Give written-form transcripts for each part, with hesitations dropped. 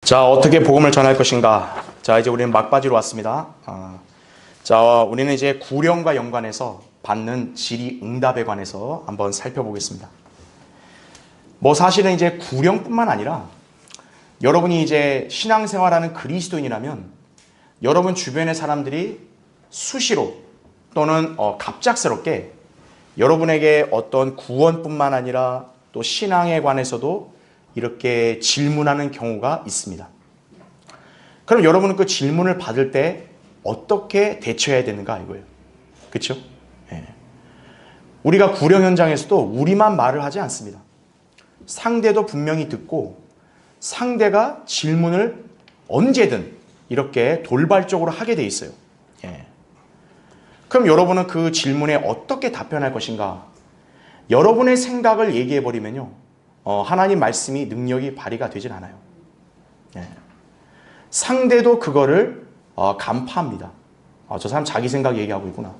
자, 어떻게 복음을 전할 것인가? 자, 이제 우리는 막바지로 왔습니다. 자, 우리는 이제 구령과 연관해서 받는 질의응답에 관해서 한번 살펴보겠습니다. 사실은 이제 구령뿐만 아니라 여러분이 이제 신앙생활하는 그리스도인이라면 여러분 주변의 사람들이 수시로 또는 갑작스럽게 여러분에게 어떤 구원뿐만 아니라 또 신앙에 관해서도 이렇게 질문하는 경우가 있습니다. 그럼 여러분은 그 질문을 받을 때 어떻게 대처해야 되는가 이거예요. 그렇죠? 네. 우리가 구령 현장에서도 우리만 말을 하지 않습니다. 상대도 분명히 듣고 상대가 질문을 언제든 이렇게 돌발적으로 하게 돼 있어요. 예. 그럼 여러분은 그 질문에 어떻게 답변할 것인가? 여러분의 생각을 얘기해 버리면요, 하나님 말씀이 능력이 발휘가 되질 않아요. 예. 상대도 그거를 간파합니다. 저 사람 자기 생각 얘기하고 있구나.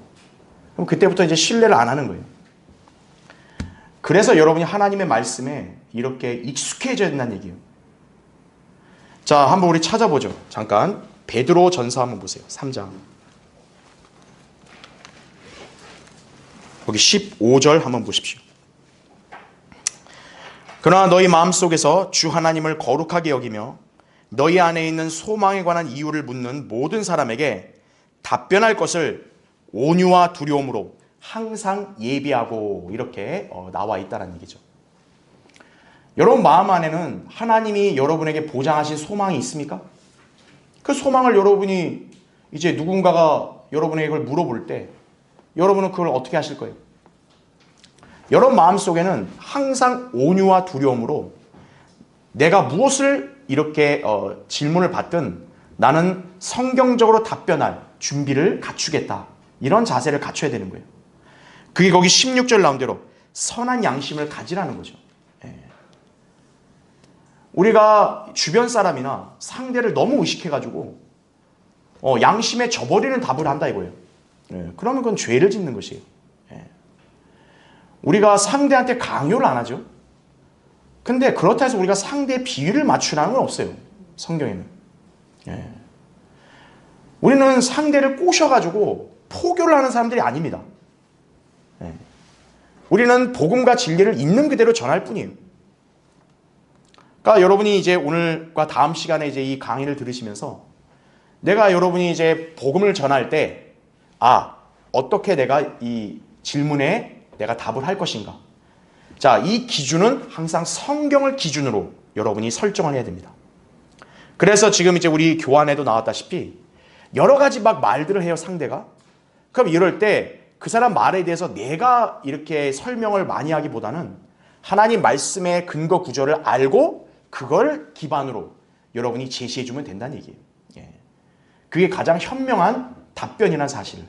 그럼 그때부터 이제 신뢰를 안 하는 거예요. 그래서 여러분이 하나님의 말씀에 이렇게 익숙해져야 된다는 얘기예요. 자, 한번 우리 찾아보죠. 잠깐 베드로 전서 한번 보세요. 3장. 거기 15절 한번 보십시오. 그러나 너희 마음속에서 주 하나님을 거룩하게 여기며 너희 안에 있는 소망에 관한 이유를 묻는 모든 사람에게 답변할 것을 온유와 두려움으로 항상 예비하고, 이렇게 나와 있다는 얘기죠. 여러분 마음 안에는 하나님이 여러분에게 보장하신 소망이 있습니까? 그 소망을 여러분이 이제 누군가가 여러분에게 그걸 물어볼 때 여러분은 그걸 어떻게 하실 거예요? 여러분 마음속에는 항상 온유와 두려움으로 내가 무엇을 이렇게 질문을 받든 나는 성경적으로 답변할 준비를 갖추겠다, 이런 자세를 갖춰야 되는 거예요. 그게 거기 16절 나온 대로 선한 양심을 가지라는 거죠. 예. 우리가 주변 사람이나 상대를 너무 의식해가지고 양심에 저버리는 답을 한다 이거예요. 예. 그러면 그건 죄를 짓는 것이에요. 예. 우리가 상대한테 강요를 안 하죠. 근데 그렇다 해서 우리가 상대의 비위를 맞추라는 건 없어요. 성경에는. 예. 우리는 상대를 꼬셔가지고 포교를 하는 사람들이 아닙니다. 예. 우리는 복음과 진리를 있는 그대로 전할 뿐이에요. 그러니까 여러분이 이제 오늘과 다음 시간에 이제 이 강의를 들으시면서 내가 여러분이 이제 복음을 전할 때 어떻게 내가 이 질문에 내가 답을 할 것인가? 자, 이 기준은 항상 성경을 기준으로 여러분이 설정을 해야 됩니다. 그래서 지금 이제 우리 교환에도 나왔다시피 여러 가지 막 말들을 해요, 상대가. 그럼 이럴 때 그 사람 말에 대해서 내가 이렇게 설명을 많이 하기보다는 하나님 말씀의 근거 구절을 알고 그걸 기반으로 여러분이 제시해주면 된다는 얘기예요. 예. 그게 가장 현명한 답변이라는 사실을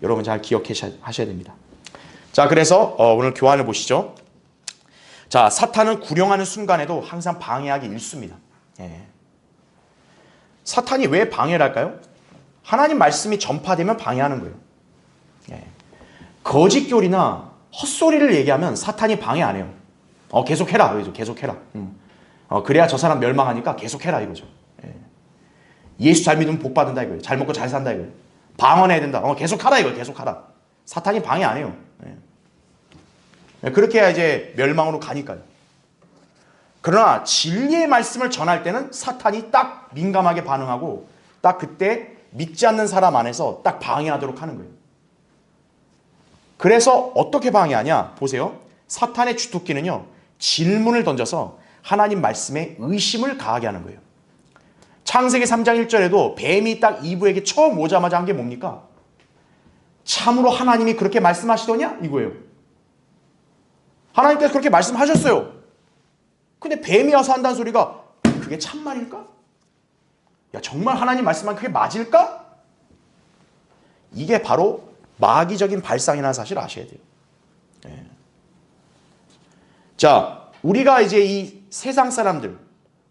여러분 잘 기억하셔야 됩니다. 자, 그래서 오늘 교환을 보시죠. 자, 사탄은 구령하는 순간에도 항상 방해하기 일쑤입니다. 예. 사탄이 왜 방해를 할까요? 하나님 말씀이 전파되면 방해하는 거예요. 예. 거짓교리나 헛소리를 얘기하면 사탄이 방해 안 해요. 계속해라, 이거죠. 계속해라. 그래야 저 사람 멸망하니까 계속해라, 이거죠. 예. 예수 잘 믿으면 복 받는다, 이거예요. 잘 먹고 잘 산다, 이거예요. 방언해야 된다. 계속하라, 이거예요. 계속하라. 사탄이 방해 안 해요. 예. 그렇게 해야 이제 멸망으로 가니까요. 그러나 진리의 말씀을 전할 때는 사탄이 딱 민감하게 반응하고 딱 그때 믿지 않는 사람 안에서 딱 방해하도록 하는 거예요. 그래서 어떻게 방해하냐? 보세요. 사탄의 주특기는요, 질문을 던져서 하나님 말씀에 의심을 가하게 하는 거예요. 창세기 3장 1절에도 뱀이 딱 이브에게 처음 오자마자 한 게 뭡니까? 참으로 하나님이 그렇게 말씀하시더냐? 이거예요. 하나님께서 그렇게 말씀하셨어요. 근데 뱀이 와서 한다는 소리가 그게 참말일까? 야, 정말 하나님 말씀만 그게 맞을까? 이게 바로 마귀적인 발상이라는 사실을 아셔야 돼요. 네. 자, 우리가 이제 이 세상 사람들,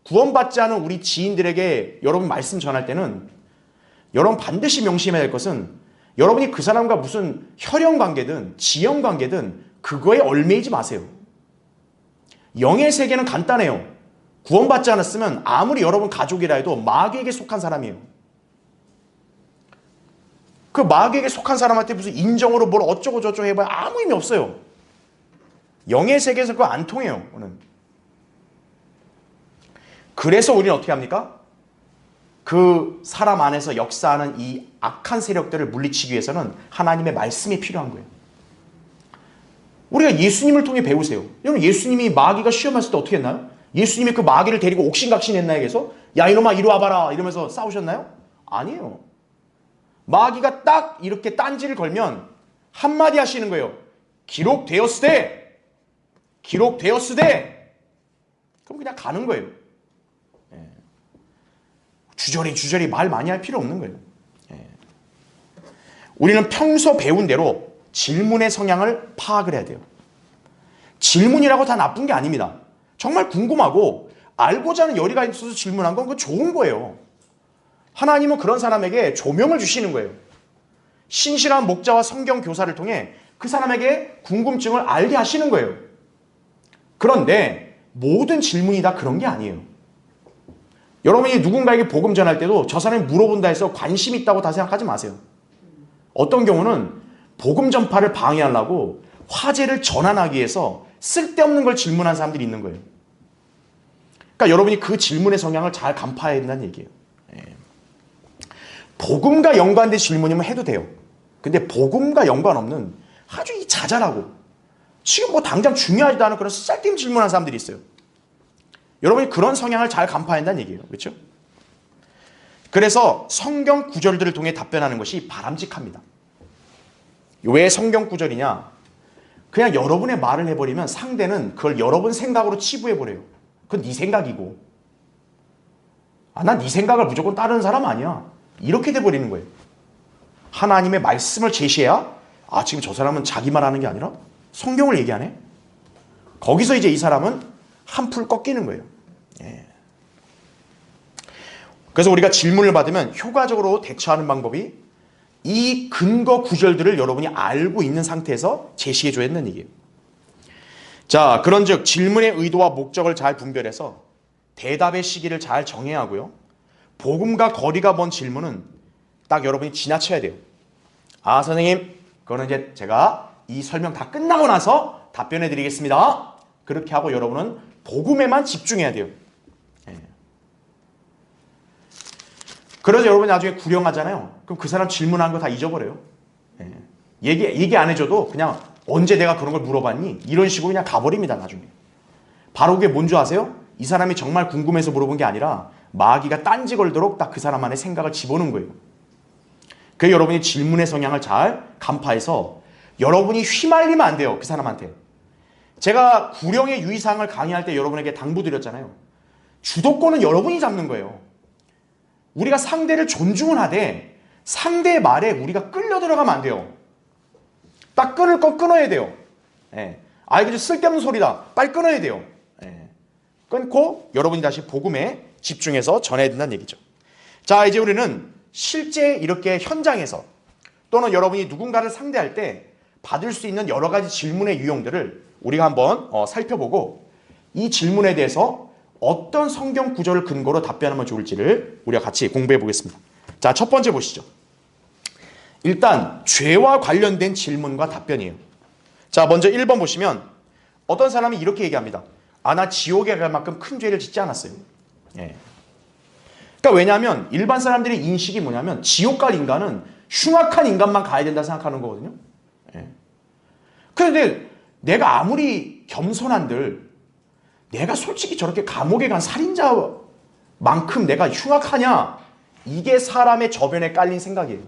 구원받지 않은 우리 지인들에게 여러분 말씀 전할 때는 여러분 반드시 명심해야 될 것은 여러분이 그 사람과 무슨 혈연 관계든 지연 관계든 그거에 얽매이지 마세요. 영의 세계는 간단해요. 구원받지 않았으면 아무리 여러분 가족이라 해도 마귀에게 속한 사람이에요. 그 마귀에게 속한 사람한테 무슨 인정으로 뭘 어쩌고 저쩌고 해봐야 아무 의미 없어요. 영의 세계에서 그거 안 통해요. 그래서 우리는 어떻게 합니까? 그 사람 안에서 역사하는 이 악한 세력들을 물리치기 위해서는 하나님의 말씀이 필요한 거예요. 우리가 예수님을 통해 배우세요. 여러분, 예수님이 마귀가 시험했을 때 어떻게 했나요? 예수님이 그 마귀를 데리고 옥신각신 했나요? 그래서 야 이놈아 이리 와봐라 이러면서 싸우셨나요? 아니에요. 마귀가 딱 이렇게 딴지를 걸면 한마디 하시는 거예요. 기록되었으되 그럼 그냥 가는 거예요. 주저리 말 많이 할 필요 없는 거예요. 우리는 평소 배운 대로 질문의 성향을 파악을 해야 돼요. 질문이라고 다 나쁜 게 아닙니다. 정말 궁금하고 알고자 하는 열의가 있어서 질문한 건 그건 좋은 거예요. 하나님은 그런 사람에게 조명을 주시는 거예요. 신실한 목자와 성경 교사를 통해 그 사람에게 궁금증을 알게 하시는 거예요. 그런데 모든 질문이 다 그런 게 아니에요. 여러분이 누군가에게 복음 전할 때도 저 사람이 물어본다 해서 관심 있다고 다 생각하지 마세요. 어떤 경우는 복음 전파를 방해하려고 화제를 전환하기 위해서 쓸데없는 걸 질문한 사람들이 있는 거예요. 그러니까 여러분이 그 질문의 성향을 잘 간파해야 된다는 얘기예요. 복음과 연관된 질문이면 해도 돼요. 근데 복음과 연관 없는 아주 자잘하고 지금 뭐 당장 중요하지도 않은 그런 쓸데없는 질문하는 사람들이 있어요. 여러분이 그런 성향을 잘 간파해야 한다는 얘기예요. 그렇죠? 그래서 성경 구절들을 통해 답변하는 것이 바람직합니다. 왜 성경 구절이냐? 그냥 여러분의 말을 해버리면 상대는 그걸 여러분 생각으로 치부해버려요. 그건 네 생각이고. 난 네 생각을 무조건 따르는 사람 아니야. 이렇게 돼버리는 거예요. 하나님의 말씀을 제시해야 지금 저 사람은 자기 말하는 게 아니라 성경을 얘기하네. 거기서 이제 이 사람은 한풀 꺾이는 거예요. 그래서 우리가 질문을 받으면 효과적으로 대처하는 방법이 이 근거 구절들을 여러분이 알고 있는 상태에서 제시해줘야 한다는 얘기예요. 자, 그런즉 질문의 의도와 목적을 잘 분별해서 대답의 시기를 잘 정해야 하고요. 복음과 거리가 먼 질문은 딱 여러분이 지나쳐야 돼요. 선생님, 그거는 이제 제가 이 설명 다 끝나고 나서 답변해 드리겠습니다. 그렇게 하고 여러분은 복음에만 집중해야 돼요. 그래서 여러분이 나중에 구령하잖아요. 그럼 그 사람 질문한 거 다 잊어버려요. 얘기 안 해줘도 그냥 언제 내가 그런 걸 물어봤니? 이런 식으로 그냥 가버립니다. 나중에. 바로 그게 뭔지 아세요? 이 사람이 정말 궁금해서 물어본 게 아니라 마귀가 딴지 걸도록 딱 그 사람 안에 생각을 집어넣은 거예요. 그래서 여러분이 질문의 성향을 잘 간파해서 여러분이 휘말리면 안 돼요. 그 사람한테. 제가 구령의 유의사항을 강의할 때 여러분에게 당부드렸잖아요. 주도권은 여러분이 잡는 거예요. 우리가 상대를 존중은 하되 상대의 말에 우리가 끌려 들어가면 안 돼요. 딱 끊을 거 끊어야 돼요. 이거 쓸데없는 소리다. 빨리 끊어야 돼요. 끊고 여러분이 다시 복음에 집중해서 전해야 된다는 얘기죠. 자, 이제 우리는 실제 이렇게 현장에서 또는 여러분이 누군가를 상대할 때 받을 수 있는 여러 가지 질문의 유형들을 우리가 한번 살펴보고 이 질문에 대해서 어떤 성경 구절을 근거로 답변하면 좋을지를 우리가 같이 공부해 보겠습니다. 자, 첫 번째 보시죠. 일단 죄와 관련된 질문과 답변이에요. 자, 먼저 1번 보시면 어떤 사람이 이렇게 얘기합니다. 나 지옥에 갈 만큼 큰 죄를 짓지 않았어요. 그러니까 왜냐하면 일반 사람들의 인식이 뭐냐면 지옥 갈 인간은 흉악한 인간만 가야 된다 생각하는 거거든요. 그런데 내가 아무리 겸손한들 내가 솔직히 저렇게 감옥에 간 살인자만큼 내가 흉악하냐? 이게 사람의 저변에 깔린 생각이에요.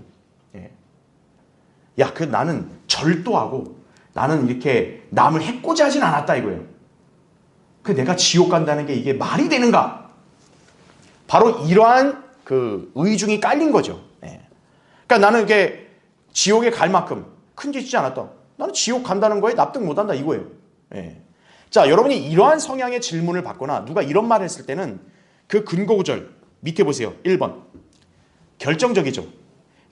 나는 절도하고 나는 이렇게 남을 해코지하진 않았다 이거예요. 내가 지옥 간다는 게 이게 말이 되는가? 바로 이러한 그 의중이 깔린 거죠. 그러니까 나는 이렇게 지옥에 갈 만큼 큰 죄 짓지 않았다. 나는 지옥 간다는 거에 납득 못한다 이거예요. 자, 여러분이 이러한 성향의 질문을 받거나 누가 이런 말을 했을 때는 그 근거 구절 밑에 보세요. 1번. 결정적이죠.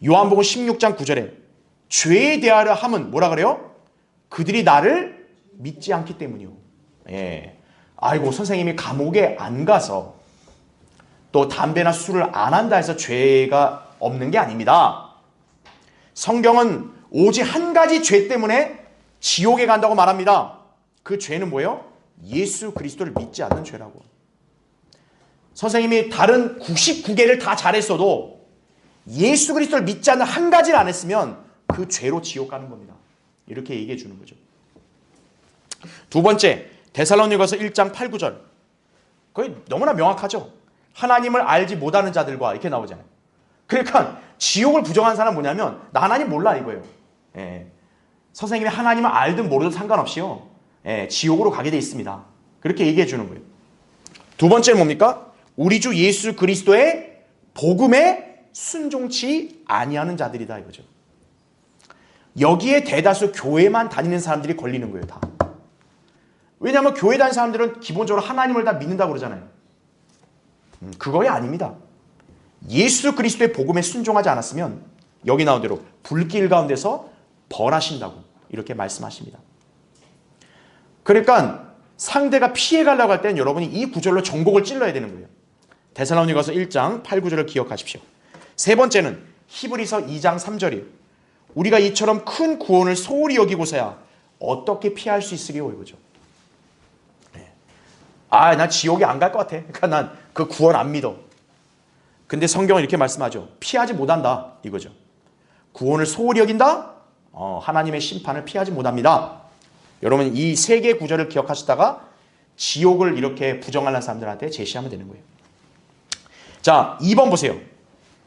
요한복음 16장 9절에 죄에 대하여 함은 뭐라 그래요? 그들이 나를 믿지 않기 때문이요. 아이고 선생님이 감옥에 안 가서 또 담배나 술을 안 한다 해서 죄가 없는 게 아닙니다. 성경은 오직 한 가지 죄 때문에 지옥에 간다고 말합니다. 그 죄는 뭐예요? 예수 그리스도를 믿지 않는 죄라고. 선생님이 다른 99개를 다 잘했어도 예수 그리스도를 믿지 않는 한 가지를 안 했으면 그 죄로 지옥 가는 겁니다. 이렇게 얘기해 주는 거죠. 두 번째, 데살로니가서 1장 8, 9절. 거의 너무나 명확하죠. 하나님을 알지 못하는 자들과 이렇게 나오잖아요. 그러니까 지옥을 부정한 사람은 뭐냐면 나 하나님 몰라 이거예요. 선생님이 하나님을 알든 모르든 상관없이요. 지옥으로 가게 돼 있습니다. 그렇게 얘기해 주는 거예요. 두 번째는 뭡니까? 우리 주 예수 그리스도의 복음에 순종치 아니하는 자들이다 이거죠. 여기에 대다수 교회만 다니는 사람들이 걸리는 거예요. 다. 왜냐하면 교회 다니는 사람들은 기본적으로 하나님을 다 믿는다고 그러잖아요. 그거이 아닙니다. 예수 그리스도의 복음에 순종하지 않았으면 여기 나온 대로 불길 가운데서 벌하신다고 이렇게 말씀하십니다. 그러니까 상대가 피해가려고 할 때는 여러분이 이 구절로 전곡을 찔러야 되는 거예요. 데살로니가서 1장 8, 9절을 기억하십시오. 세 번째는 히브리서 2장 3절이에요. 우리가 이처럼 큰 구원을 소홀히 여기고서야 어떻게 피할 수 있으리요 이거죠. 난 지옥에 안 갈 것 같아. 그러니까 난 그 구원 안 믿어. 근데 성경은 이렇게 말씀하죠. 피하지 못한다 이거죠. 구원을 소홀히 여긴다? 하나님의 심판을 피하지 못합니다. 여러분 이 세 개의 구절을 기억하시다가 지옥을 이렇게 부정하는 사람들한테 제시하면 되는 거예요. 자, 2번 보세요.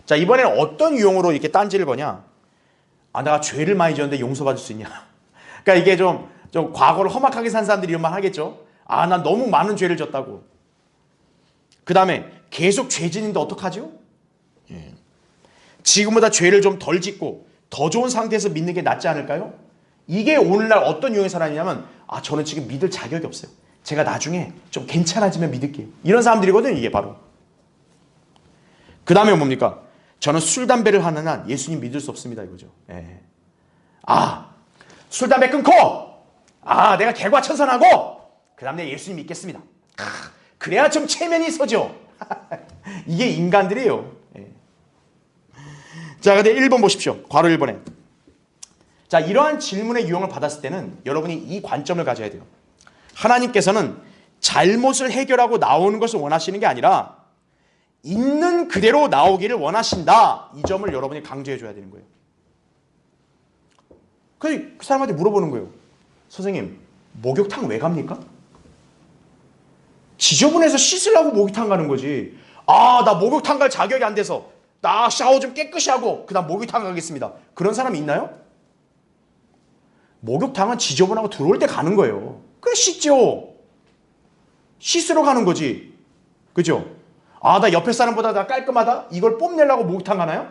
자, 이번에는 어떤 유형으로 이렇게 딴지를 거냐? 내가 죄를 많이 지었는데 용서받을 수 있냐? 그러니까 이게 좀 과거를 험악하게 산 사람들이 이런 말 하겠죠? 난 너무 많은 죄를 졌다고. 그 다음에 계속 죄 짓는데 어떡하죠? 지금보다 죄를 좀 덜 짓고 더 좋은 상태에서 믿는 게 낫지 않을까요? 이게 오늘날 어떤 유형의 사람이냐면 저는 지금 믿을 자격이 없어요. 제가 나중에 좀 괜찮아지면 믿을게요. 이런 사람들이거든요. 이게 바로. 그 다음에 뭡니까? 저는 술, 담배를 하는 한 예수님 믿을 수 없습니다. 이거죠. 술, 담배 끊고 내가 개과천선하고 그 다음에 예수님 믿겠습니다. 그래야 좀 체면이 서죠. 이게 인간들이에요. 자, 근데 1번 보십시오. 괄호 1번에. 자, 이러한 질문의 유형을 받았을 때는 여러분이 이 관점을 가져야 돼요. 하나님께서는 잘못을 해결하고 나오는 것을 원하시는 게 아니라 있는 그대로 나오기를 원하신다. 이 점을 여러분이 강조해 줘야 되는 거예요. 그 사람한테 물어보는 거예요. 선생님, 목욕탕 왜 갑니까? 지저분해서 씻으려고 목욕탕 가는 거지. 나 목욕탕 갈 자격이 안 돼서 나 샤워 좀 깨끗이 하고 그 다음 목욕탕 가겠습니다. 그런 사람이 있나요? 목욕탕은 지저분하고 들어올 때 가는 거예요. 그래 씻죠. 씻으러 가는 거지. 그죠? 나 옆에 사람보다 나 깔끔하다? 이걸 뽐내려고 목욕탕 가나요?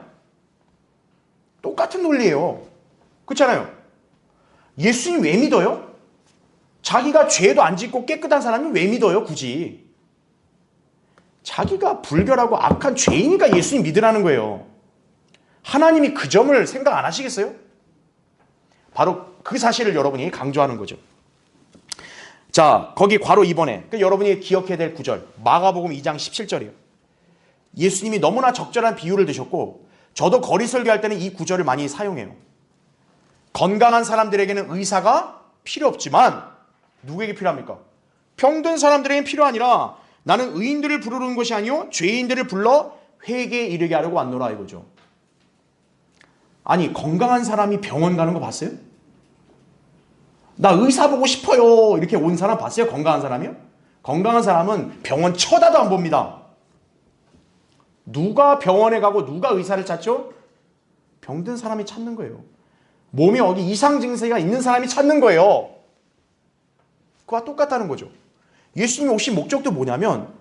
똑같은 논리예요. 그렇잖아요. 예수님 왜 믿어요? 자기가 죄도 안 짓고 깨끗한 사람이 왜 믿어요? 굳이. 자기가 불결하고 악한 죄이니까 예수님 믿으라는 거예요. 하나님이 그 점을 생각 안 하시겠어요? 바로 그 사실을 여러분이 강조하는 거죠. 자, 거기 괄호 2번에 여러분이 기억해야 될 구절 마가복음 2장 17절이에요. 예수님이 너무나 적절한 비유를 드셨고 저도 거리 설교할 때는 이 구절을 많이 사용해요. 건강한 사람들에게는 의사가 필요 없지만 누구에게 필요합니까? 병든 사람들에게는 필요하니라. 나는 의인들을 부르는 것이 아니요 죄인들을 불러 회개에 이르게 하려고 왔노라 이거죠. 아니 건강한 사람이 병원 가는 거 봤어요? 나 의사 보고 싶어요 이렇게 온 사람 봤어요? 건강한 사람이요? 건강한 사람은 병원 쳐다도 안 봅니다. 누가 병원에 가고 누가 의사를 찾죠? 병든 사람이 찾는 거예요. 몸에 어디 이상 증세가 있는 사람이 찾는 거예요. 그와 똑같다는 거죠. 예수님이 오신 목적도 뭐냐면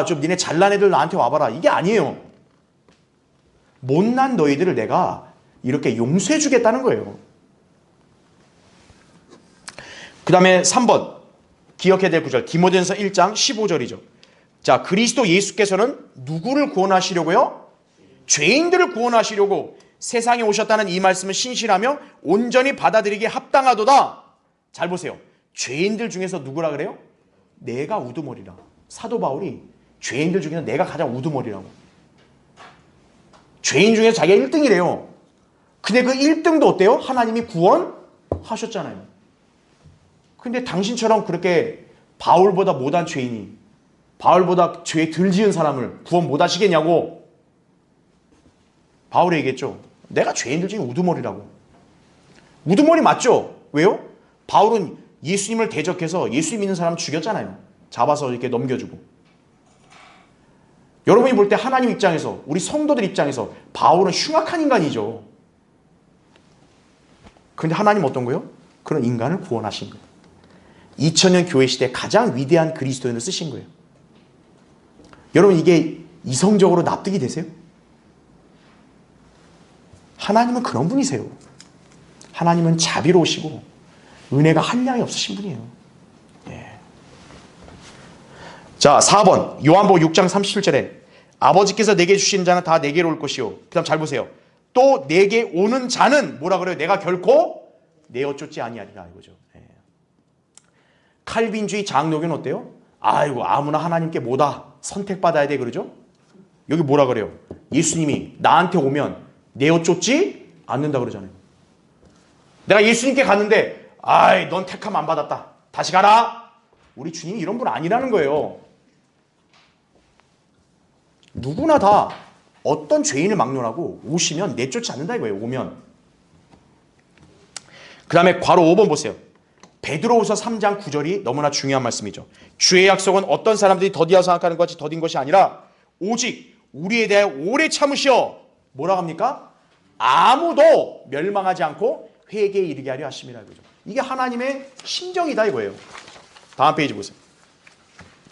좀 니네 잘난 애들 나한테 와봐라 이게 아니에요. 못난 너희들을 내가 이렇게 용서해 주겠다는 거예요. 그 다음에 3번 기억해야 될 구절 디모데전서 1장 15절이죠. 자, 그리스도 예수께서는 누구를 구원하시려고요? 죄인들을 구원하시려고 세상에 오셨다는 이 말씀을 신실하며 온전히 받아들이기에 합당하도다. 잘 보세요. 죄인들 중에서 누구라 그래요? 내가 우두머리라. 사도 바울이 죄인들 중에는 내가 가장 우두머리라고. 죄인 중에서 자기가 1등이래요. 근데 그 1등도 어때요? 하나님이 구원하셨잖아요. 근데 당신처럼 그렇게 바울보다 못한 죄인이 바울보다 죄 덜 지은 사람을 구원 못 하시겠냐고 바울이 얘기했죠. 내가 죄인들 중에 우두머리라고. 우두머리 맞죠? 왜요? 바울은 예수님을 대적해서 예수 믿는 사람 죽였잖아요. 잡아서 이렇게 넘겨주고. 여러분이 볼 때 하나님 입장에서 우리 성도들 입장에서 바울은 흉악한 인간이죠. 그런데 하나님 어떤 거예요? 그런 인간을 구원하신 거예요. 2000년 교회 시대 가장 위대한 그리스도인을 쓰신 거예요. 여러분 이게 이성적으로 납득이 되세요? 하나님은 그런 분이세요. 하나님은 자비로우시고 은혜가 한량이 없으신 분이에요. 예. 자, 4번 요한복음 6장 37절에 아버지께서 내게 주신 자는 다 내게로 올 것이요. 그 다음 잘 보세요. 또 내게 오는 자는 뭐라 그래요? 내가 결코 내어 쫓지 아니하리라 이거죠. 예. 칼빈주의 장로교는 어때요? 아이고 아무나 하나님께 뭐다 선택받아야 돼 그러죠? 여기 뭐라 그래요? 예수님이 나한테 오면 내어 쫓지 않는다 그러잖아요. 내가 예수님께 갔는데 아이 넌 택함 안 받았다. 다시 가라. 우리 주님이 이런 분 아니라는 거예요. 누구나 다 어떤 죄인을 막론하고 오시면 내쫓지 않는다 이거예요. 오면. 그 다음에 괄호 5번 보세요. 베드로후서 3장 9절이 너무나 중요한 말씀이죠. 주의 약속은 어떤 사람들이 더디어 생각하는 것이 더딘 것이 아니라 오직 우리에 대해 오래 참으시어 뭐라고 합니까? 아무도 멸망하지 않고 회개에 이르게 하려 하심이라 이거죠. 이게 하나님의 심정이다 이거예요. 다음 페이지 보세요.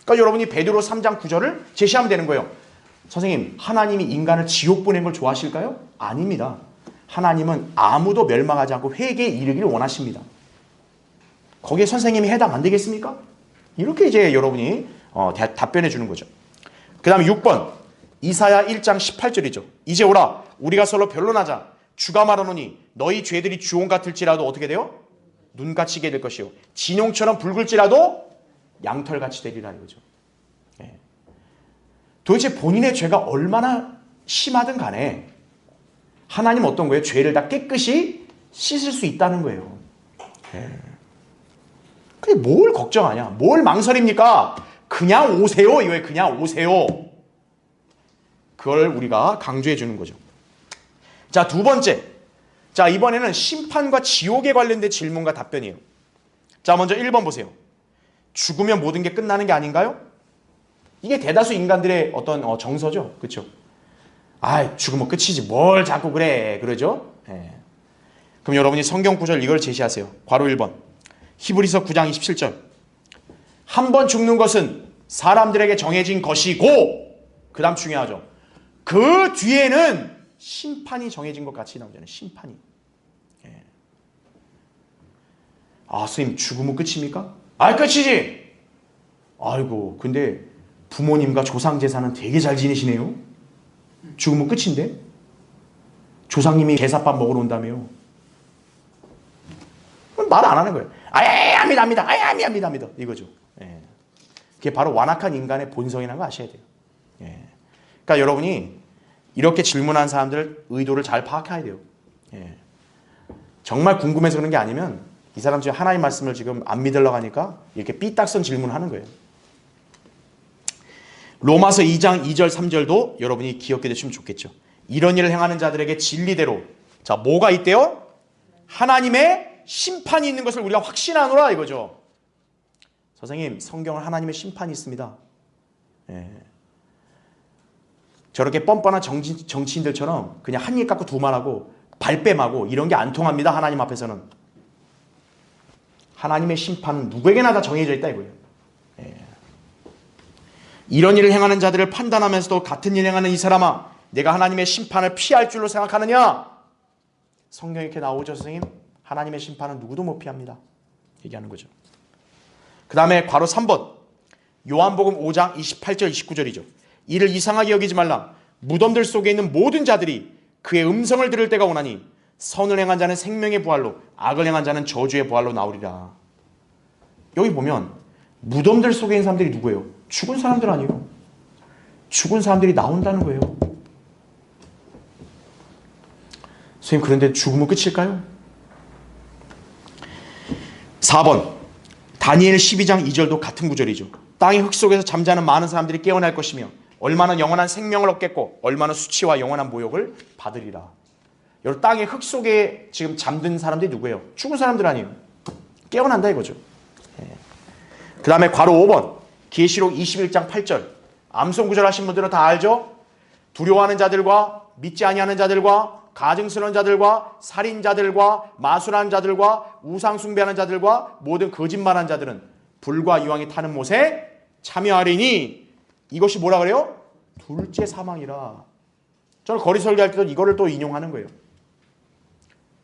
그러니까 여러분이 베드로 3장 9절을 제시하면 되는 거예요. 선생님, 하나님이 인간을 지옥 보낸 걸 좋아하실까요? 아닙니다. 하나님은 아무도 멸망하지 않고 회개에 이르기를 원하십니다. 거기에 선생님이 해당 안 되겠습니까? 이렇게 이제 여러분이 답변해 주는 거죠. 그 다음에 6번 이사야 1장 18절이죠. 이제 오라 우리가 서로 변론하자. 주가 말하노니 너희 죄들이 주홍 같을지라도 어떻게 돼요? 눈같이 될 것이요 진홍처럼 붉을지라도 양털같이 되리라 이거죠. 예. 도대체 본인의 죄가 얼마나 심하든 간에 하나님 어떤 거예요? 죄를 다 깨끗이 씻을 수 있다는 거예요. 예. 근데 뭘 걱정하냐? 뭘 망설입니까? 그냥 오세요. 이거에 그냥 오세요. 그걸 우리가 강조해 주는 거죠. 자, 두 번째. 자, 이번에는 심판과 지옥에 관련된 질문과 답변이에요. 자, 먼저 1번 보세요. 죽으면 모든 게 끝나는 게 아닌가요? 이게 대다수 인간들의 어떤 정서죠. 그렇죠? 아, 죽으면 끝이지. 뭘 자꾸 그래. 그러죠? 예. 그럼 여러분이 성경 구절 이걸 제시하세요. 괄호 1번. 히브리서 9장 27절. 한 번 죽는 것은 사람들에게 정해진 것이고 그 다음 중요하죠. 그 뒤에는 심판이 정해진 것 같이 나오잖아요. 심판이. 예. 아, 선생님 죽으면 끝입니까? 아, 끝이지. 아이고, 근데 부모님과 조상 제사는 되게 잘 지내시네요. 죽으면 끝인데? 조상님이 제사밥 먹으러 온다며요. 말 안 하는 거예요. 아예 압니다. 아예 압니다. 이거죠. 예. 그게 바로 완악한 인간의 본성이라는 거 아셔야 돼요. 예. 그러니까 여러분이 이렇게 질문한 사람들 의도를 잘 파악해야 돼요. 예. 정말 궁금해서 그런 게 아니면 이 사람 지금 하나님 말씀을 지금 안 믿으려고 하니까 이렇게 삐딱선 질문을 하는 거예요. 로마서 2장 2절 3절도 여러분이 기억해 두시면 좋겠죠. 이런 일을 행하는 자들에게 진리대로 자 뭐가 있대요? 하나님의 심판이 있는 것을 우리가 확신하노라 이거죠. 선생님 성경은 하나님의 심판이 있습니다. 예. 저렇게 뻔뻔한 정치인들처럼 그냥 한 입 갖고 두 말하고 발뺌하고 이런 게 안 통합니다. 하나님 앞에서는. 하나님의 심판은 누구에게나 다 정해져 있다 이거예요. 예. 이런 일을 행하는 자들을 판단하면서도 같은 일을 행하는 이 사람아 내가 하나님의 심판을 피할 줄로 생각하느냐? 성경에 이렇게 나오죠. 선생님 하나님의 심판은 누구도 못 피합니다. 얘기하는 거죠. 그 다음에 괄호 3번 요한복음 5장 28절 29절이죠. 이를 이상하게 여기지 말라. 무덤들 속에 있는 모든 자들이 그의 음성을 들을 때가 오나니 선을 행한 자는 생명의 부활로 악을 행한 자는 저주의 부활로 나오리라. 여기 보면 무덤들 속에 있는 사람들이 누구예요? 죽은 사람들 아니에요. 죽은 사람들이 나온다는 거예요. 선생님, 그런데 죽으면 끝일까요? 4번 다니엘 12장 2절도 같은 구절이죠. 땅의 흙 속에서 잠자는 많은 사람들이 깨어날 것이며 얼마나 영원한 생명을 얻겠고 얼마나 수치와 영원한 모욕을 받으리라. 여러분, 땅의 흙 속에 지금 잠든 사람들이 누구예요? 죽은 사람들 아니에요. 깨어난다 이거죠. 그 다음에 괄호 5번 계시록 21장 8절 암송 구절 하신 분들은 다 알죠? 두려워하는 자들과 믿지 아니하는 자들과 가증스러운 자들과 살인자들과 마술하는 자들과 우상 숭배하는 자들과 모든 거짓말하는 자들은 불과 유황이 타는 못에 참여하리니 이것이 뭐라 그래요? 둘째 사망이라. 저는 거리 설교할 때도 이거를 또 인용하는 거예요.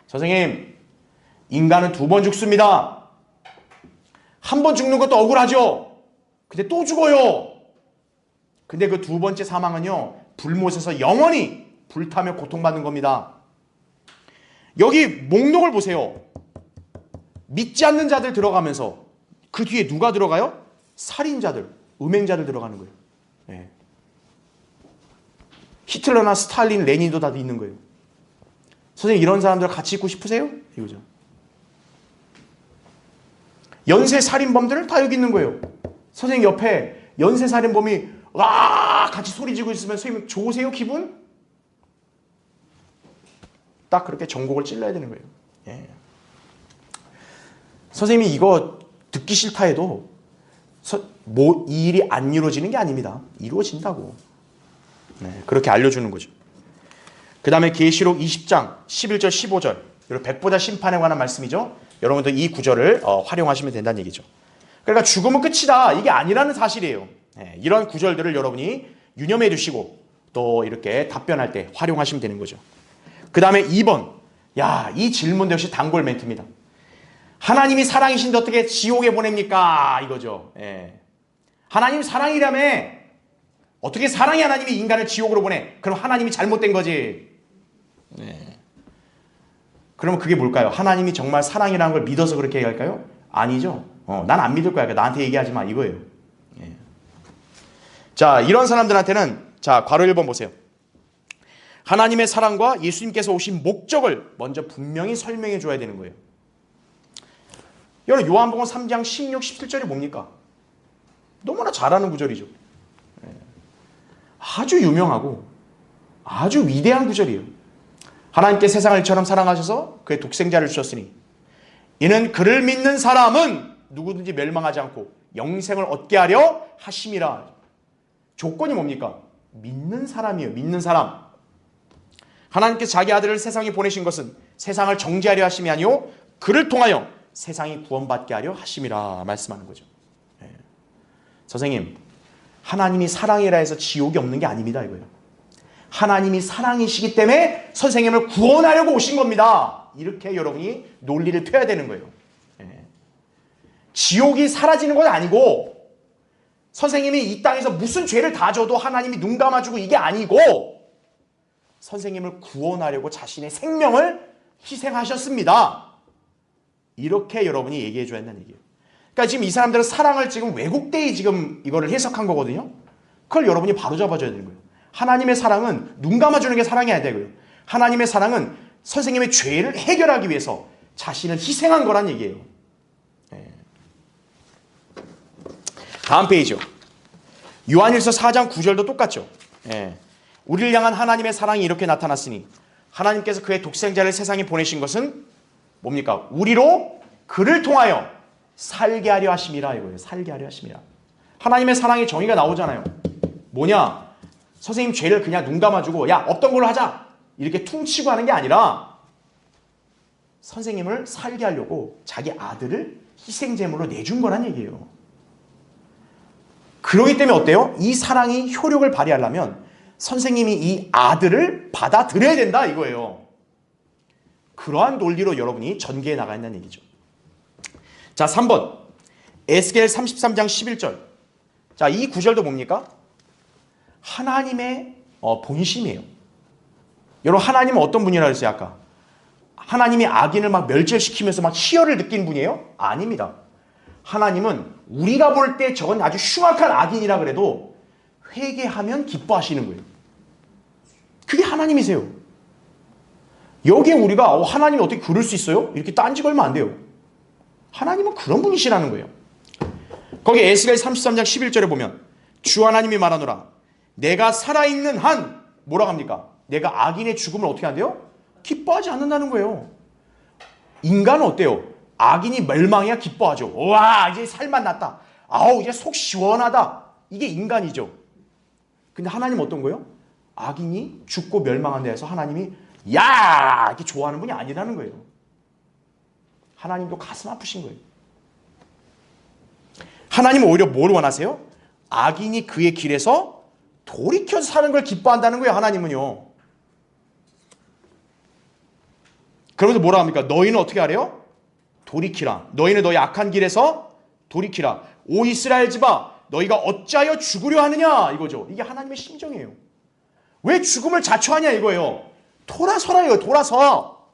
선생님, 인간은 2번 죽습니다. 한 번 죽는 것도 억울하죠. 근데 또 죽어요. 근데 그 2번째 사망은요, 불못에서 영원히 불타며 고통받는 겁니다. 여기 목록을 보세요. 믿지 않는 자들 들어가면서 그 뒤에 누가 들어가요? 살인자들, 음행자들 들어가는 거예요. 네. 히틀러나 스탈린, 레닌도 다 있는 거예요. 선생님, 이런 사람들 같이 있고 싶으세요? 이거죠. 연쇄 살인범들은 다 여기 있는 거예요. 선생님 옆에 연쇄 살인범이 와 같이 소리 지르고 있으면 선생님 좋으세요? 기분? 딱 그렇게 전곡을 찔러야 되는 거예요. 예. 선생님이 이거 듣기 싫다 해도 이 일이 안 이루어지는 게 아닙니다. 이루어진다고. 네, 그렇게 알려주는 거죠. 그 다음에 계시록 20장 11절 15절 여러분 백보자 심판에 관한 말씀이죠. 여러분들 이 구절을 활용하시면 된다는 얘기죠. 그러니까 죽으면 끝이다 이게 아니라는 사실이에요. 네, 이런 구절들을 여러분이 유념해 두시고 또 이렇게 답변할 때 활용하시면 되는 거죠. 그 다음에 2번 이 질문도 역시 단골 멘트입니다. 하나님이 사랑이신데 어떻게 지옥에 보냅니까? 이거죠. 예. 하나님 사랑이라며 어떻게 사랑의 하나님이 인간을 지옥으로 보내? 그럼 하나님이 잘못된 거지. 네. 그러면 그게 뭘까요? 하나님이 정말 사랑이라는 걸 믿어서 그렇게 얘기할까요? 아니죠. 난 안 믿을 거야. 그러니까 나한테 얘기하지 마. 이거예요. 예. 자, 이런 사람들한테는 자, 괄호 1번 보세요. 하나님의 사랑과 예수님께서 오신 목적을 먼저 분명히 설명해 줘야 되는 거예요. 여러분, 요한복음 3장 16, 17절이 뭡니까? 너무나 잘 아는 구절이죠. 아주 유명하고 아주 위대한 구절이에요. 하나님께 세상을 이처럼 사랑하셔서 그의 독생자를 주셨으니 이는 그를 믿는 사람은 누구든지 멸망하지 않고 영생을 얻게 하려 하심이라. 조건이 뭡니까? 믿는 사람이에요. 믿는 사람. 하나님께서 자기 아들을 세상에 보내신 것은 세상을 정죄하려 하심이 아니요 그를 통하여 세상이 구원받게 하려 하심이라 말씀하는 거죠. 네. 선생님, 하나님이 사랑이라 해서 지옥이 없는 게 아닙니다. 이거예요. 하나님이 사랑이시기 때문에 선생님을 구원하려고 오신 겁니다. 이렇게 여러분이 논리를 펴야 되는 거예요. 네. 지옥이 사라지는 건 아니고 선생님이 이 땅에서 무슨 죄를 다 져도 하나님이 눈 감아주고 이게 아니고 선생님을 구원하려고 자신의 생명을 희생하셨습니다. 이렇게 여러분이 얘기해 줘야 한다는 얘기예요. 그러니까 지금 이 사람들은 사랑을 지금 왜곡되이 지금 이거를 해석한 거거든요. 그걸 여러분이 바로 잡아줘야 되는 거예요. 하나님의 사랑은 눈 감아주는 게 사랑이 아니야 되고요. 하나님의 사랑은 선생님의 죄를 해결하기 위해서 자신을 희생한 거란 얘기예요. 네. 다음 페이지요. 요한일서 4장 9절도 똑같죠. 네. 우리를 향한 하나님의 사랑이 이렇게 나타났으니 하나님께서 그의 독생자를 세상에 보내신 것은 뭡니까? 우리로 그를 통하여 살게 하려 하심이라 이거예요. 살게 하려 하심이라. 하나님의 사랑의 정의가 나오잖아요. 뭐냐? 선생님 죄를 그냥 눈 감아주고 야 없던 걸로 하자 이렇게 퉁치고 하는 게 아니라 선생님을 살게 하려고 자기 아들을 희생제물로 내준 거란 얘기예요. 그러기 때문에 어때요? 이 사랑이 효력을 발휘하려면 선생님이 이 아들을 받아들여야 된다 이거예요. 그러한 논리로 여러분이 전개해 나가야 한다는 얘기죠. 자, 3번 에스겔 33장 11절. 자, 이 구절도 뭡니까? 하나님의 본심이에요. 여러분, 하나님은 어떤 분이라고 했어요 아까? 하나님이 악인을 막 멸절시키면서 막 희열을 느끼는 분이에요? 아닙니다. 하나님은 우리가 볼 때 저건 아주 흉악한 악인이라 그래도 회개하면 기뻐하시는 거예요. 그게 하나님이세요. 여기에 우리가 하나님이 어떻게 그럴 수 있어요? 이렇게 딴지 걸면 안 돼요. 하나님은 그런 분이시라는 거예요. 거기 에스겔 33장 11절에 보면 주 하나님이 말하노라 내가 살아있는 한 뭐라고 합니까? 내가 악인의 죽음을 어떻게 한대요? 기뻐하지 않는다는 거예요. 인간은 어때요? 악인이 멸망해야 기뻐하죠. 와 이제 살만 났다. 아우 이제 속 시원하다. 이게 인간이죠. 근데 하나님은 어떤 거예요? 악인이 죽고 멸망한 데에서 하나님이 야 이렇게 좋아하는 분이 아니라는 거예요. 하나님도 가슴 아프신 거예요. 하나님은 오히려 뭘 원하세요? 악인이 그의 길에서 돌이켜서 사는 걸 기뻐한다는 거예요. 하나님은요. 그러면서 뭐라 합니까? 너희는 어떻게 하래요? 돌이키라. 너희는 너희 악한 길에서 돌이키라. 오 이스라엘 집아 너희가 어찌하여 죽으려 하느냐 이거죠. 이게 하나님의 심정이에요. 왜 죽음을 자초하냐 이거예요. 돌아서라 이거예요. 돌아서.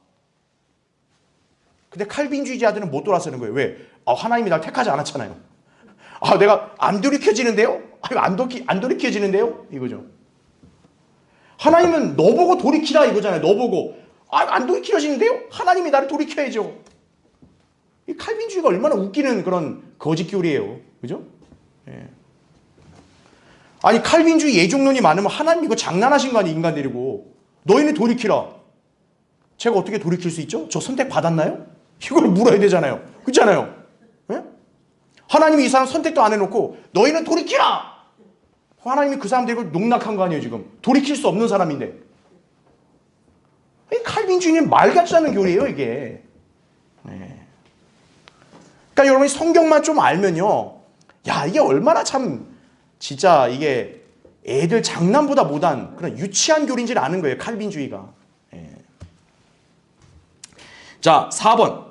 근데 칼빈주의자들은 못 돌아서는 거예요. 왜? 하나님이 날 택하지 않았잖아요. 내가 안 돌이켜지는데요? 안 돌이켜지는데요? 이거죠. 하나님은 너 보고 돌이키라 이거잖아요. 너 보고. 안 돌이켜지는데요? 하나님이 나를 돌이켜야죠. 이 칼빈주의가 얼마나 웃기는 그런 거짓 교리예요. 그죠? 예. 아니 칼빈주의 예중론이 많으면 하나님 이거 장난하신 거 아니에요. 인간 데리고. 너희는 돌이키라. 제가 어떻게 돌이킬 수 있죠? 저 선택 받았나요? 이걸 물어야 되잖아요. 그렇잖아요. 예? 하나님이 이 사람 선택도 안 해놓고 너희는 돌이키라. 하나님이 그 사람 데리고 농락한 거 아니에요. 지금. 돌이킬 수 없는 사람인데. 이 칼빈주의는 말 같지 않은 교리예요. 이게. 예. 그러니까 여러분이 성경만 좀 알면요. 야 이게 얼마나 참 진짜 이게 애들 장난보다 못한 그런 유치한 교리인지를 아는 거예요. 칼빈주의가. 예. 자 4번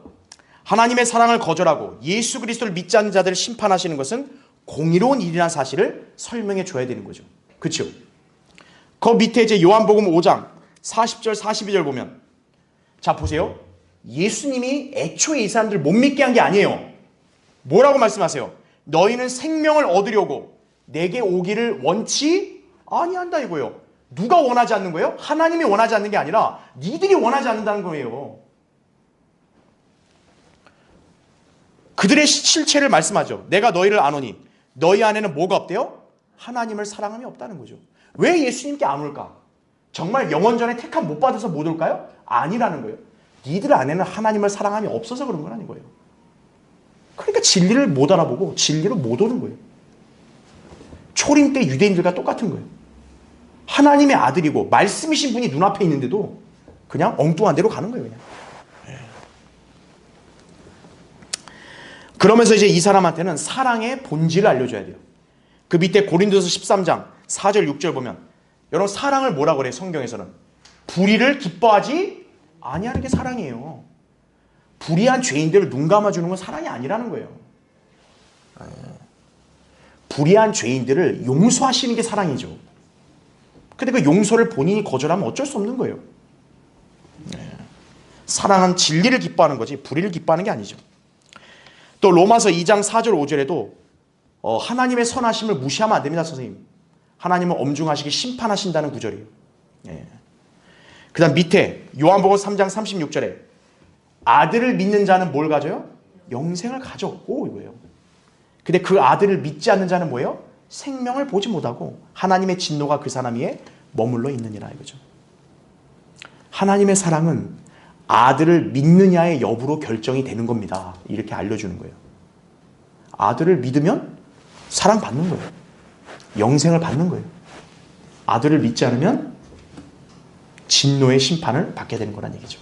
하나님의 사랑을 거절하고 예수 그리스도를 믿지 않는 자들을 심판하시는 것은 공의로운 일이라는 사실을 설명해 줘야 되는 거죠. 그렇죠? 그 밑에 이제 요한복음 5장 40절 42절 보면 자 보세요. 예수님이 애초에 이 사람들 못 믿게 한 게 아니에요. 뭐라고 말씀하세요? 너희는 생명을 얻으려고 내게 오기를 원치 아니한다 이거예요. 누가 원하지 않는 거예요? 하나님이 원하지 않는 게 아니라 니들이 원하지 않는다는 거예요. 그들의 실체를 말씀하죠. 내가 너희를 아노니 너희 안에는 뭐가 없대요? 하나님을 사랑함이 없다는 거죠. 왜 예수님께 안 올까? 정말 영원전에 택함 못 받아서 못 올까요? 아니라는 거예요. 니들 안에는 하나님을 사랑함이 없어서 그런 건 아닌 거예요. 그러니까 진리를 못 알아보고 진리로 못 오는 거예요. 초림 때 유대인들과 똑같은 거예요. 하나님의 아들이고 말씀이신 분이 눈앞에 있는데도 그냥 엉뚱한 데로 가는 거예요. 그냥. 그러면서 이제 이 사람한테는 사랑의 본질을 알려줘야 돼요. 그 밑에 고린도서 13장 4절 6절 보면 여러분 사랑을 뭐라고 그래요? 성경에서는 불의를 기뻐하지 아니하는 게 사랑이에요. 불의한 죄인들을 눈 감아주는 건 사랑이 아니라는 거예요. 불의한 죄인들을 용서하시는 게 사랑이죠. 근데 그 용서를 본인이 거절하면 어쩔 수 없는 거예요. 사랑은 진리를 기뻐하는 거지 불의를 기뻐하는 게 아니죠. 또 로마서 2장 4절 5절에도 하나님의 선하심을 무시하면 안 됩니다. 선생님. 하나님은 엄중하시게 심판하신다는 구절이에요. 그 다음 밑에 요한복음 3장 36절에 아들을 믿는 자는 뭘 가져요? 영생을 가져오고 이거예요. 근데 그 아들을 믿지 않는 자는 뭐예요? 생명을 보지 못하고 하나님의 진노가 그 사람 위에 머물러 있느니라 이거죠. 하나님의 사랑은 아들을 믿느냐의 여부로 결정이 되는 겁니다. 이렇게 알려주는 거예요. 아들을 믿으면 사랑받는 거예요. 영생을 받는 거예요. 아들을 믿지 않으면 진노의 심판을 받게 되는 거란 얘기죠.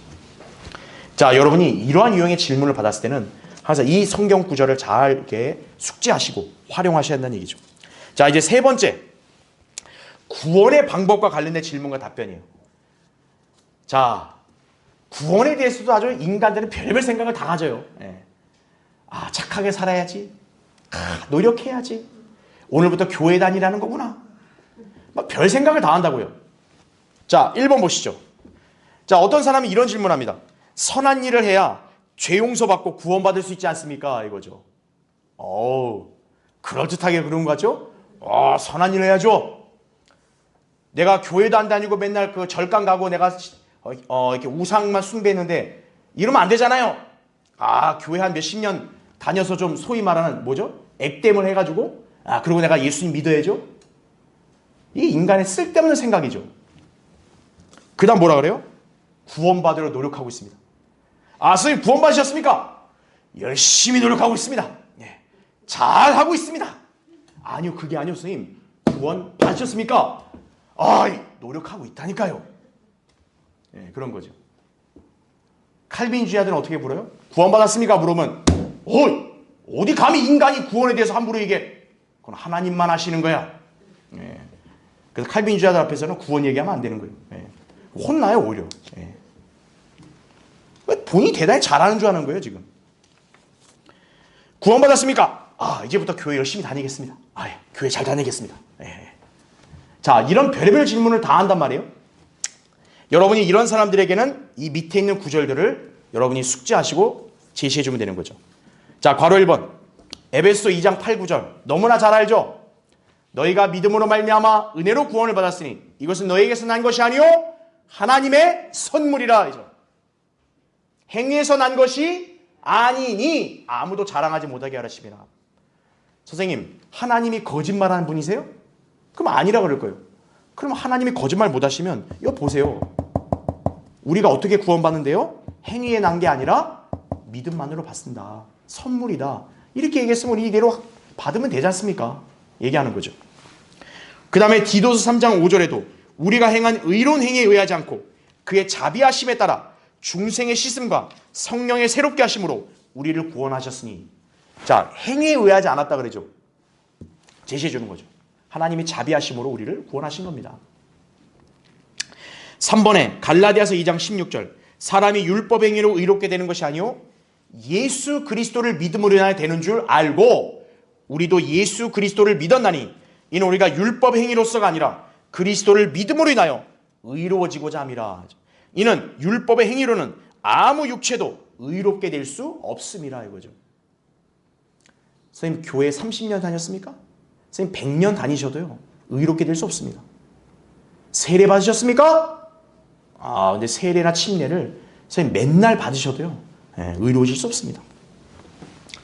자, 여러분이 이러한 유형의 질문을 받았을 때는 항상 이 성경 구절을 잘 이렇게 숙지하시고 활용하셔야 한다는 얘기죠. 자, 이제 세 번째. 구원의 방법과 관련된 질문과 답변이에요. 자, 구원에 대해서도 아주 인간들은 별별 생각을 다 가져요. 착하게 살아야지. 노력해야지. 오늘부터 교회 다니라는 거구나. 막 별 생각을 다 한다고요. 자, 1번 보시죠. 자, 어떤 사람이 이런 질문합니다. 선한 일을 해야 죄 용서받고 구원받을 수 있지 않습니까? 이거죠. 어우, 그럴듯하게 그런 것 같죠? 선한 일을 해야죠. 내가 교회도 안 다니고 맨날 그 절간 가고 내가 이렇게 우상만 숭배했는데 이러면 안 되잖아요. 교회 한 몇십 년 다녀서 좀 소위 말하는 뭐죠? 액땜을 해가지고 그리고 내가 예수님 믿어야죠. 이게 인간의 쓸데없는 생각이죠. 그 다음 뭐라 그래요? 구원받으려 노력하고 있습니다. 선생님 구원받으셨습니까? 열심히 노력하고 있습니다. 잘하고 있습니다. 아니요, 그게 아니요, 선생님. 구원 받으셨습니까? 노력하고 있다니까요. 그런 거죠. 칼빈주의자들은 어떻게 물어요? 구원받았습니까? 물으면 어디 감히 인간이 구원에 대해서 함부로 얘기해. 그건 하나님만 하시는 거야. 그래서 칼빈주의자들 앞에서는 구원 얘기하면 안 되는 거예요. 혼나요, 오히려. 본인이 대단히 잘하는 줄 아는 거예요, 지금. 구원받았습니까? 이제부터 교회 열심히 다니겠습니다. 교회 잘 다니겠습니다. 자, 이런 별의별 질문을 다 한단 말이에요. 여러분이 이런 사람들에게는 이 밑에 있는 구절들을 여러분이 숙지하시고 제시해주면 되는 거죠. 자, 괄호 1번. 에베소 2장 8, 9절. 너무나 잘 알죠? 너희가 믿음으로 말미암아 은혜로 구원을 받았으니 이것은 너희에게서 난 것이 아니요 하나님의 선물이라. 행위에서 난 것이 아니니 아무도 자랑하지 못하게 하라심이라. 선생님, 하나님이 거짓말하는 분이세요? 그럼 아니라 그럴 거예요. 그럼 하나님이 거짓말 못하시면 이거 보세요. 우리가 어떻게 구원받는데요? 행위에 난 게 아니라 믿음만으로 받습니다. 선물이다. 이렇게 얘기했으면 이대로 받으면 되지 않습니까? 얘기하는 거죠. 그 다음에 디도서 3장 5절에도 우리가 행한 의로운 행위에 의하지 않고 그의 자비하심에 따라 중생의 씻음과 성령의 새롭게 하심으로 우리를 구원하셨으니. 자, 행위에 의하지 않았다 그러죠. 제시해 주는 거죠. 하나님이 자비하심으로 우리를 구원하신 겁니다. 3번에 갈라디아서 2장 16절. 사람이 율법 행위로 의롭게 되는 것이 아니요 예수 그리스도를 믿음으로 인하여 되는 줄 알고 우리도 예수 그리스도를 믿었나니 이는 우리가 율법 행위로서가 아니라 그리스도를 믿음으로 인하여 의로워지고자 함이라. 이는 율법의 행위로는 아무 육체도 의롭게 될 수 없음이라 이거죠. 선생님 교회 30년 다녔습니까? 선생님 100년 다니셔도요 의롭게 될 수 없습니다. 세례 받으셨습니까? 근데 세례나 침례를 선생님 맨날 받으셔도요 의로우실 수 없습니다.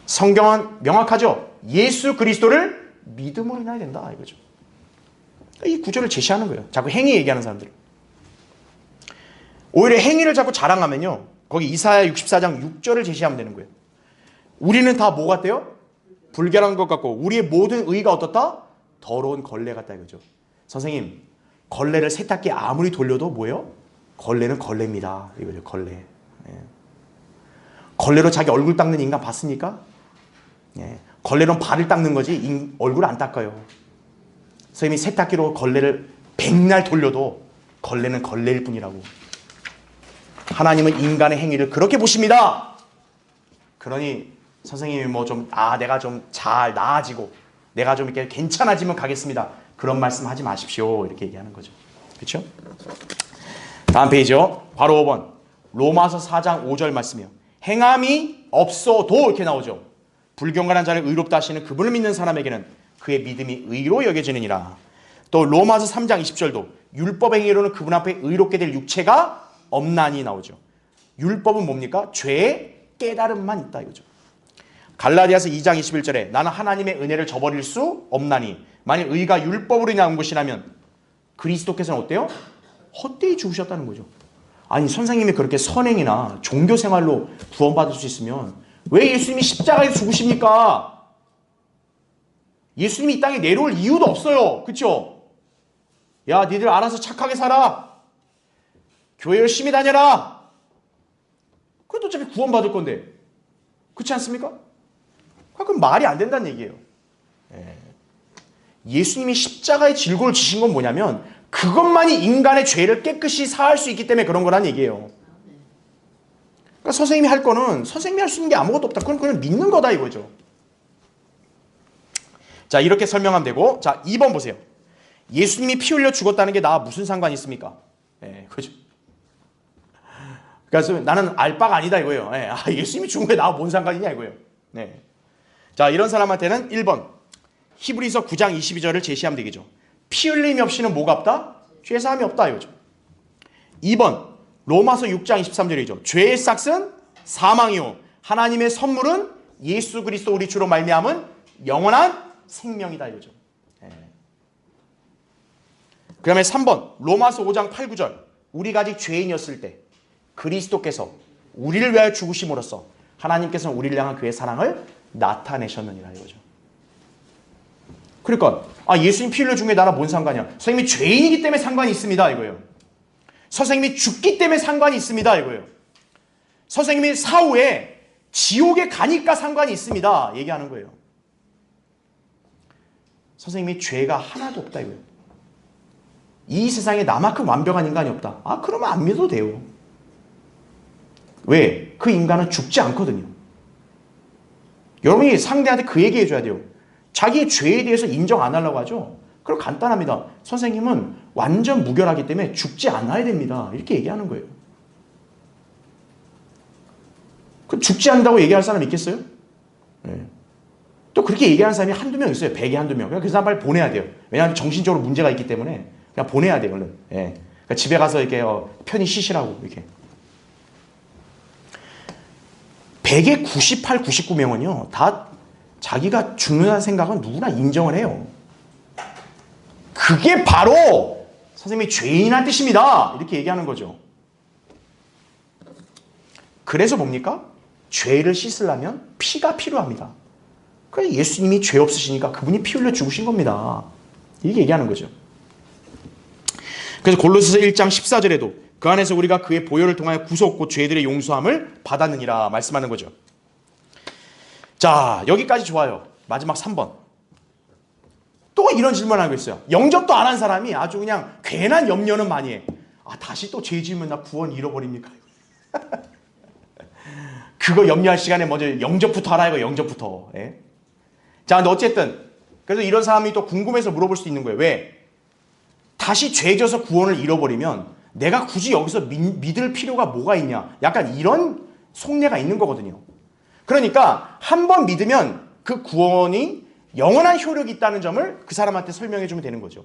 성경은 명확하죠. 예수 그리스도를 믿음으로 인하여 된다 이거죠. 이 구절을 제시하는 거예요. 자꾸 행위 얘기하는 사람들. 오히려 행위를 자꾸 자랑하면요 거기 이사야 64장 6절을 제시하면 되는 거예요. 우리는 다 뭐 같대요? 불결한 것 같고 우리의 모든 의가 어떻다? 더러운 걸레 같다 이거죠. 선생님 걸레를 세탁기에 아무리 돌려도 뭐예요? 걸레는 걸레입니다 이거죠. 걸레. 걸레로 자기 얼굴 닦는 인간 봤습니까? 걸레로 발을 닦는 거지 얼굴 안 닦아요. 선생님이 세탁기로 걸레를 백날 돌려도 걸레는 걸레일 뿐이라고. 하나님은 인간의 행위를 그렇게 보십니다. 그러니 선생님이 뭐 좀 내가 좀 잘 나아지고 내가 좀 이렇게 괜찮아지면 가겠습니다. 그런 말씀 하지 마십시오. 이렇게 얘기하는 거죠. 그렇죠? 다음 페이지요. 바로 5번. 로마서 4장 5절 말씀이요. 행함이 없어도 이렇게 나오죠. 불경건한 자를 의롭다 하시는 그분을 믿는 사람에게는 그의 믿음이 의로 여겨지느니라. 또 로마서 3장 20절도 율법 행위로는 그분 앞에 의롭게 될 육체가 없나니 나오죠. 율법은 뭡니까? 죄의 깨달음만 있다 이거죠. 갈라디아서 2장 21절에 나는 하나님의 은혜를 저버릴 수 없나니 만일 의가 율법으로 나온 것이라면 그리스도께서는 어때요? 헛되이 죽으셨다는 거죠. 아니 선생님이 그렇게 선행이나 종교생활로 구원받을 수 있으면 왜 예수님이 십자가에서 죽으십니까? 예수님이 이 땅에 내려올 이유도 없어요. 그렇죠? 야 니들 알아서 착하게 살아. 교회 열심히 다녀라. 그래도 어차피 구원받을 건데 그렇지 않습니까? 그럼 말이 안 된다는 얘기예요. 예수님이 십자가의 질고를 지신 건 뭐냐면 그것만이 인간의 죄를 깨끗이 사할 수 있기 때문에 그런 거란 얘기예요. 그러니까 선생님이 할 거는 선생님이 할 수 있는 게 아무것도 없다. 그건 그냥 믿는 거다 이거죠. 자 이렇게 설명하면 되고 자 2번 보세요. 예수님이 피 흘려 죽었다는 게 나와 무슨 상관이 있습니까? 그죠? 그래서 나는 알 바가 아니다 이거예요. 예수님이 죽은 게 나와 뭔 상관이냐 이거예요. 자, 이런 사람한테는 1번 히브리서 9장 22절을 제시하면 되겠죠. 피 흘림이 없이는 뭐가 없다? 죄사함이 없다 이거죠. 2번 로마서 6장 23절이죠. 죄의 싹은 사망이요 하나님의 선물은 예수 그리스도 우리 주로 말미암은 영원한 생명이다 이거죠. 그 다음에 3번 로마서 5장 8, 9절 우리가 아직 죄인이었을 때 그리스도께서 우리를 위하여 죽으심으로써 하나님께서는 우리를 향한 그의 사랑을 나타내셨느니라 이거죠. 그러니까 예수님 피 흘려 죽은 게 나랑 뭔 상관이야. 선생님이 죄인이기 때문에 상관이 있습니다 이거예요. 선생님이 죽기 때문에 상관이 있습니다 이거예요. 선생님이 사후에 지옥에 가니까 상관이 있습니다 얘기하는 거예요. 선생님이 죄가 하나도 없다 이거예요. 이 세상에 나만큼 완벽한 인간이 없다. 그러면 안 믿어도 돼요. 왜? 그 인간은 죽지 않거든요. 여러분이 상대한테 그 얘기 해줘야 돼요. 자기의 죄에 대해서 인정 안 하려고 하죠. 그럼 간단합니다. 선생님은 완전 무결하기 때문에 죽지 않아야 됩니다. 이렇게 얘기하는 거예요. 그럼 죽지 않는다고 얘기할 사람 있겠어요? 네. 또 그렇게 얘기하는 사람이 한두 명 있어요. 100에 한두 명. 그냥 그 사람 빨리 보내야 돼요. 왜냐하면 정신적으로 문제가 있기 때문에 그냥 보내야 돼요. 얼른. 네. 그러니까 집에 가서 이렇게 편히 쉬시라고 이렇게. 100에 98, 99명은요. 다 자기가 죽는다는 생각은 누구나 인정을 해요. 그게 바로 선생님이 죄인이라는 뜻입니다. 이렇게 얘기하는 거죠. 그래서 뭡니까? 죄를 씻으려면 피가 필요합니다. 그래서 예수님이 죄 없으시니까 그분이 피 흘려 죽으신 겁니다. 이렇게 얘기하는 거죠. 그래서 골로새서 1장 14절에도 그 안에서 우리가 그의 보혈을 통하여 구속고 죄들의 용서함을 받았느니라 말씀하는 거죠. 자, 여기까지 좋아요. 마지막 3번. 또 이런 질문을 하고 있어요. 영접도 안 한 사람이 아주 그냥 괜한 염려는 많이 해. 다시 또 죄 지으면 나 구원 잃어버립니까? 그거 염려할 시간에 먼저 영접부터 하라 이거 영접부터. 예? 자, 근데 어쨌든 그래서 이런 사람이 또 궁금해서 물어볼 수 있는 거예요. 왜? 다시 죄 져서 구원을 잃어버리면 내가 굳이 여기서 믿을 필요가 뭐가 있냐? 약간 이런 속내가 있는 거거든요. 그러니까 한 번 믿으면 그 구원이 영원한 효력이 있다는 점을 그 사람한테 설명해 주면 되는 거죠.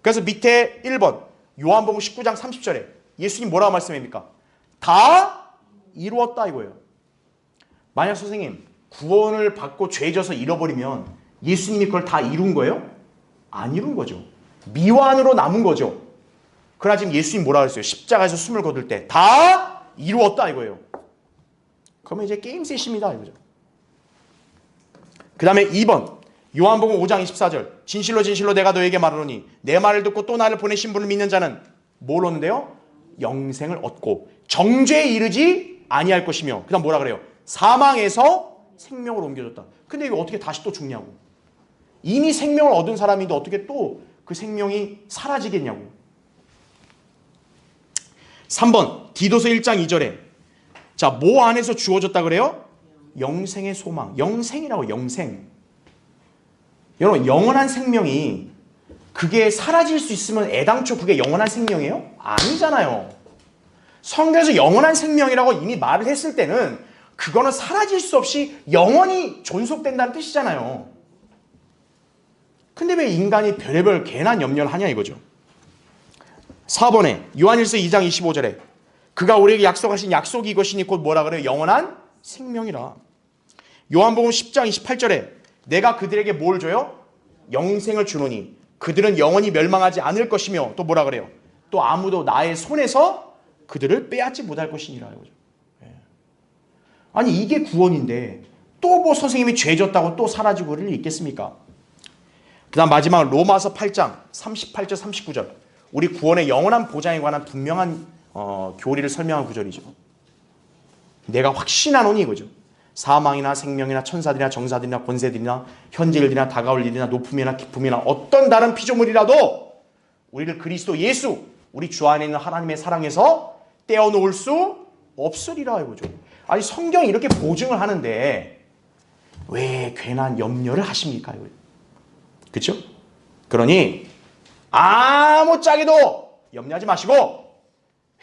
그래서 밑에 1번 요한복음 19장 30절에 예수님 뭐라고 말씀합니까? 다 이루었다 이거예요. 만약 선생님 구원을 받고 죄 져서 잃어버리면 예수님이 그걸 다 이룬 거예요? 안 이룬 거죠. 미완으로 남은 거죠. 그러나 지금 예수님 뭐라고 했어요? 십자가에서 숨을 거둘 때 다 이루었다 이거예요. 그러면 이제 게임 셋입니다 이거죠. 그 다음에 2번 요한복음 5장 24절 진실로 진실로 내가 너에게 말하노니 내 말을 듣고 또 나를 보내신 분을 믿는 자는 뭘 얻는데요? 영생을 얻고 정죄에 이르지 아니할 것이며 그 다음 뭐라 그래요? 사망에서 생명으로 옮겨졌다. 근데 이거 어떻게 다시 또 죽냐고. 이미 생명을 얻은 사람인데 어떻게 또 그 생명이 사라지겠냐고. 3번 디도서 1장 2절에 자, 뭐 안에서 주어졌다 그래요? 영생의 소망. 영생이라고 영생. 여러분 영원한 생명이 그게 사라질 수 있으면 애당초 그게 영원한 생명이에요? 아니잖아요. 성경에서 영원한 생명이라고 이미 말을 했을 때는 그거는 사라질 수 없이 영원히 존속된다는 뜻이잖아요. 근데 왜 인간이 별의별 괜한 염려를 하냐 이거죠. 4번에 요한일서 2장 25절에 그가 우리에게 약속하신 약속이 이것이니 곧 뭐라 그래요? 영원한 생명이라. 요한복음 10장 28절에 내가 그들에게 뭘 줘요? 영생을 주노니 그들은 영원히 멸망하지 않을 것이며 또 뭐라 그래요? 또 아무도 나의 손에서 그들을 빼앗지 못할 것이니라. 아니 이게 구원인데 또 뭐 선생님이 죄 졌다고 또 사라지고 그럴 일 있겠습니까? 그 다음 마지막 로마서 8장 38절 39절 우리 구원의 영원한 보장에 관한 분명한 교리를 설명한 구절이죠. 내가 확신하노니 이거죠. 사망이나 생명이나 천사들이나 정사들이나 권세들이나 현재 일들이나 다가올 일이나 높음이나 기쁨이나 어떤 다른 피조물이라도 우리를 그리스도 예수 우리 주 안에 있는 하나님의 사랑에서 떼어놓을 수 없으리라 이거죠. 아니 성경이 이렇게 보증을 하는데 왜 괜한 염려를 하십니까? 그렇죠? 그러니 아무짝에도 염려하지 마시고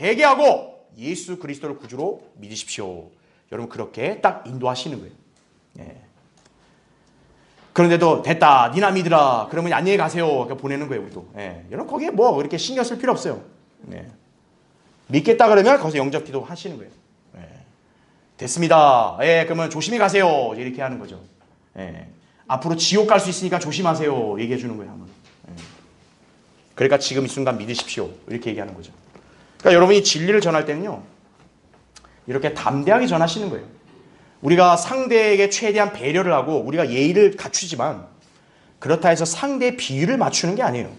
회개하고 예수 그리스도를 구주로 믿으십시오. 여러분 그렇게 딱 인도하시는 거예요. 예. 그런데도 됐다, 니나 믿으라, 그러면 안녕히 가세요, 그러니까 보내는 거예요, 우리도. 예. 여러분 거기에 뭐 그렇게 신경 쓸 필요 없어요. 예. 믿겠다 그러면 거기서 영접기도 하시는 거예요. 예. 됐습니다. 예, 그러면 조심히 가세요, 이렇게 하는 거죠. 예. 앞으로 지옥 갈 수 있으니까 조심하세요, 얘기해 주는 거예요, 한번. 예. 그러니까 지금 이 순간 믿으십시오, 이렇게 얘기하는 거죠. 그러니까 여러분이 진리를 전할 때는요, 이렇게 담대하게 전하시는 거예요. 우리가 상대에게 최대한 배려를 하고 우리가 예의를 갖추지만 그렇다 해서 상대의 비위를 맞추는 게 아니에요.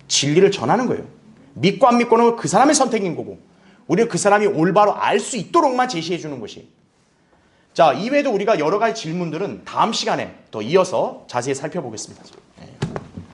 진리를 전하는 거예요. 믿고 안 믿고는 그 사람의 선택인 거고 우리는 그 사람이 올바로 알 수 있도록만 제시해 주는 것이. 자, 이외에도 우리가 여러 가지 질문들은 다음 시간에 더 이어서 자세히 살펴보겠습니다.